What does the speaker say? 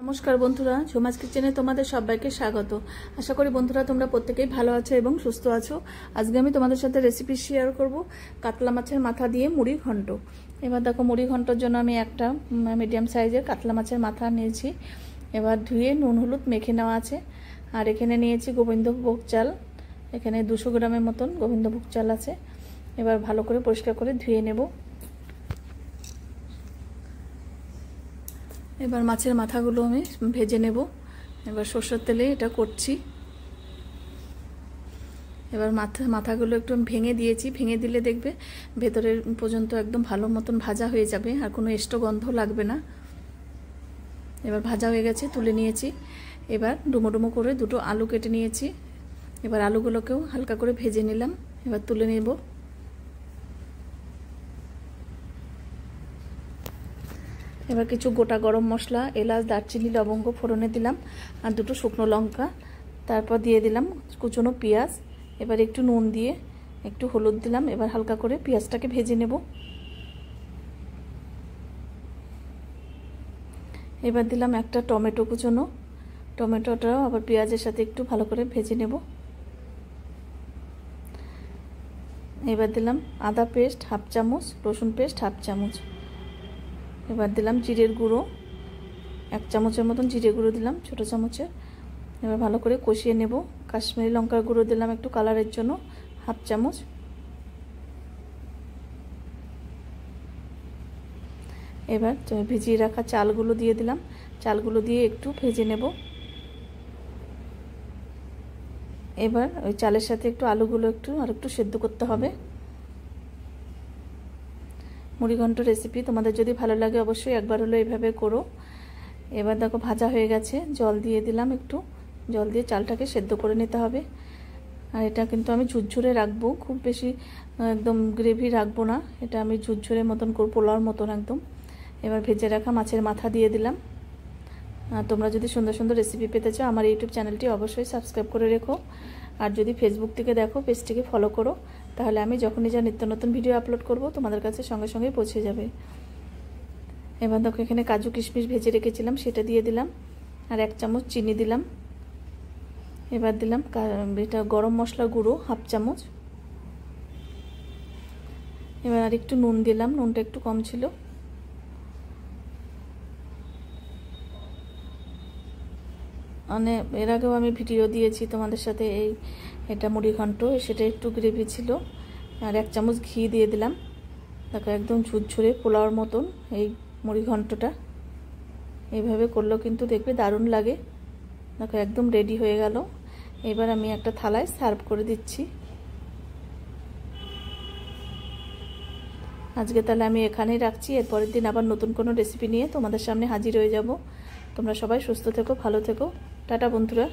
নমস্কার বন্ধুরা, ঝুমাস কিচেনে তোমাদের সবাইকে স্বাগত। আশা করি বন্ধুরা তোমরা প্রত্যেকেই ভালো আছো এবং সুস্থ আছো। আজকে আমি তোমাদের সাথে রেসিপি শেয়ার করব কাতলা মাছের মাথা দিয়ে মুড়ি ঘন্ট। এবার দেখো, মুড়ি ঘন্টর জন্য আমি একটা মিডিয়াম সাইজের কাতলা মাছের মাথা নিয়েছি। এবার ধুয়ে নুন হলুদ মেখে নেওয়া আছে। আর এখানে নিয়েছি গোবিন্দভোগ চাল, এখানে 200 গ্রামের মতন গোবিন্দভোগ চাল আছে। এবার ভালো করে পরিষ্কার করে ধুয়ে নেব। এবার মাছের মাথাগুলো আমি ভেজে নেব। এবার সরষের তেলে এটা করছি। এবার মাথাগুলো একটু ভেঙে দিয়েছি। ভেঙে দিলে দেখবে ভেতরের পর্যন্ত একদম ভালো মতন ভাজা হয়ে যাবে, আর কোনো এক্সট্রা গন্ধ লাগবে না। এবার ভাজা হয়ে গেছে, তুলে নিয়েছি। এবার ডুমো ডুমো করে দুটো আলু কেটে নিয়েছি। এবার আলুগুলোকেও হালকা করে ভেজে নিলাম। এবার তুলে নেব। এবার কিছু গোটা গরম মশলা, এলাচ, দারচিনি, লবঙ্গ ফোড়নে দিলাম, আর দুটো শুকনো লঙ্কা। তারপর দিয়ে দিলাম কুচনো পেঁয়াজ। এবার একটু নুন দিয়ে একটু হলুদ দিলাম। এবার হালকা করে পেঁয়াজটাকে ভেজে নেব। এবার দিলাম একটা টমেটো কুচনো। টমেটোটাও আবার পেঁয়াজের সাথে একটু ভালো করে ভেজে নেব। এবার দিলাম আদা পেস্ট হাফ চামচ, রসুন পেস্ট হাফ চামচ। এবার দিলাম জিরের গুঁড়ো 1 চামচের মতন জিরে গুঁড়ো দিলাম, ছোটো চামচের। এবার ভালো করে কষিয়ে নেব। কাশ্মীরি লঙ্কার গুঁড়ো দিলাম একটু কালারের জন্য, হাফ চামচ। এবার ভিজিয়ে রাখা চালগুলো দিয়ে দিলাম। চালগুলো দিয়ে একটু ভেজে নেব। এবার ওই চালের সাথে একটু আলুগুলো একটু সেদ্ধ করতে হবে। মুড়ি ঘন্ট রেসিপি তোমাদের যদি ভালো লাগে অবশ্যই একবার হলো এইভাবে করো। এবার দেখো ভাজা হয়ে গেছে, জল দিয়ে দিলাম। একটু জল দিয়ে চালটাকে সেদ্ধ করে নিতে হবে। আর এটা কিন্তু আমি ঝুরঝুরে রাখবো, খুব বেশি একদম গ্রেভি রাখবো না। এটা আমি ঝুরঝুরে মতন করবো, পোলাওর মতন একদম। এবার ভেজে রাখা মাছের মাথা দিয়ে দিলাম। আর তোমরা যদি সুন্দর সুন্দর রেসিপি পেতে চাও আমার ইউটিউব চ্যানেলটি অবশ্যই সাবস্ক্রাইব করে রেখো। আর যদি ফেসবুক থেকে দেখো পেজটিকে ফলো করো, তাহলে আমি যখনই যা নিত্য নতুন ভিডিও আপলোড করব তোমাদের কাছে সঙ্গে সঙ্গে পৌঁছে যাবে। এবার দেখো এখানে কাজু কিশমিশ ভেজে রেখেছিলাম, সেটা দিয়ে দিলাম। আর 1 চামচ চিনি দিলাম। এবার দিলাম এটা গরম মশলা গুঁড়ো হাফ চামচ। এবার আর একটু নুন দিলাম, নুনটা একটু কম ছিল। মানে এর আগেও আমি ভিডিও দিয়েছি তোমাদের সাথে, এটা মুড়ি ঘন্ট, সেটা একটু গ্রেভি ছিল। আর 1 চামচ ঘি দিয়ে দিলাম। দেখো একদম ঝুরঝুরে পোলাওর মতন এই মুড়ি ঘন্টটা। এইভাবে করলেও কিন্তু দেখবে দারুণ লাগে। দেখো একদম রেডি হয়ে গেল। এবার আমি একটা থালায় সার্ভ করে দিচ্ছি। আজকে তাহলে আমি এখানেই রাখছি। এরপরের দিন আবার নতুন কোনো রেসিপি নিয়ে তোমাদের সামনে হাজির হয়ে যাব। তোমরা সবাই সুস্থ থেকো, ভালো থেকো। টাটা বন্ধুরা।